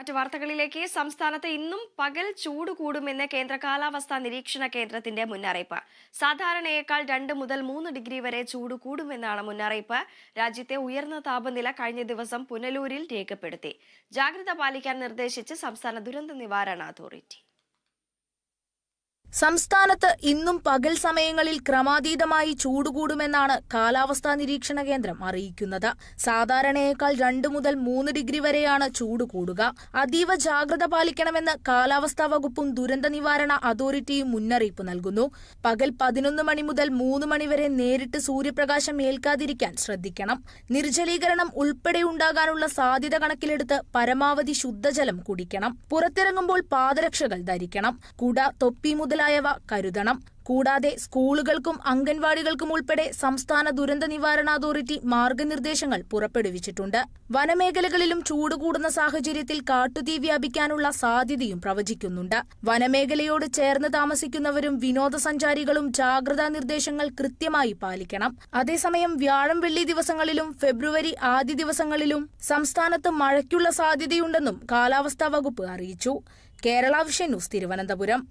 മറ്റു വാർത്തകളിലേക്ക്. സംസ്ഥാനത്ത് ഇന്നും പകൽ ചൂട് കൂടുമെന്ന് കേന്ദ്ര കാലാവസ്ഥാ നിരീക്ഷണ കേന്ദ്രത്തിന്റെ മുന്നറിയിപ്പ്. സാധാരണയേക്കാൾ 2 മുതൽ 3 ഡിഗ്രി വരെ ചൂട് കൂടുമെന്നാണ് മുന്നറിയിപ്പ്. രാജ്യത്തെ ഉയർന്ന താപനില കഴിഞ്ഞ ദിവസം പുനലൂരിൽ രേഖപ്പെടുത്തി. ജാഗ്രത പാലിക്കാൻ നിർദ്ദേശിച്ച് സംസ്ഥാന ദുരന്ത നിവാരണ അതോറിറ്റി. സംസ്ഥാനത്ത് ഇന്നും പകൽ സമയങ്ങളിൽ ക്രമാതീതമായി ചൂട് കൂടുമെന്നാണ് കാലാവസ്ഥാ നിരീക്ഷണ കേന്ദ്രം അറിയിക്കുന്നത്. സാധാരണയേക്കാൾ 2 മുതൽ 3 ഡിഗ്രി വരെയാണ് ചൂട് കൂടുക. അതീവ ജാഗ്രത പാലിക്കണമെന്ന് കാലാവസ്ഥാ വകുപ്പും ദുരന്ത നിവാരണ അതോറിറ്റിയും മുന്നറിയിപ്പ് നൽകുന്നു. പകൽ 11 മണി മുതൽ 3 മണി വരെ നേരിട്ട് സൂര്യപ്രകാശം ഏൽക്കാതിരിക്കാൻ ശ്രദ്ധിക്കണം. നിർജ്ജലീകരണം ഉൾപ്പെടെ ഉണ്ടാകാനുള്ള സാധ്യത കണക്കിലെടുത്ത് പരമാവധി ശുദ്ധജലം കുടിക്കണം. പുറത്തിറങ്ങുമ്പോൾ പാദരക്ഷകൾ ധരിക്കണം. കുട, തൊപ്പി മുതലായവ കരുതണം. കൂടാതെ സ്കൂളുകൾക്കും അംഗൻവാടികൾക്കും ഉൾപ്പെടെ സംസ്ഥാന ദുരന്ത നിവാരണ അതോറിറ്റി മാർഗനിർദ്ദേശങ്ങൾ പുറപ്പെടുവിച്ചിട്ടുണ്ട്. വനമേഖലകളിലും ചൂട് കൂടുന്ന സാഹചര്യത്തിൽ കാട്ടുതീ വ്യാപിക്കാനുള്ള സാധ്യതയും പ്രവചിക്കുന്നുണ്ട്. വനമേഖലയോട് ചേർന്ന് താമസിക്കുന്നവരും വിനോദസഞ്ചാരികളും ജാഗ്രതാ നിർദ്ദേശങ്ങൾ കൃത്യമായി പാലിക്കണം. അതേസമയം വ്യാഴം, വെള്ളി ദിവസങ്ങളിലും ഫെബ്രുവരി ആദ്യ ദിവസങ്ങളിലും സംസ്ഥാനത്ത് മഴയ്ക്കുള്ള സാധ്യതയുണ്ടെന്നും കാലാവസ്ഥാ വകുപ്പ് അറിയിച്ചു. Kerala vision news, Thiruvananthapuram.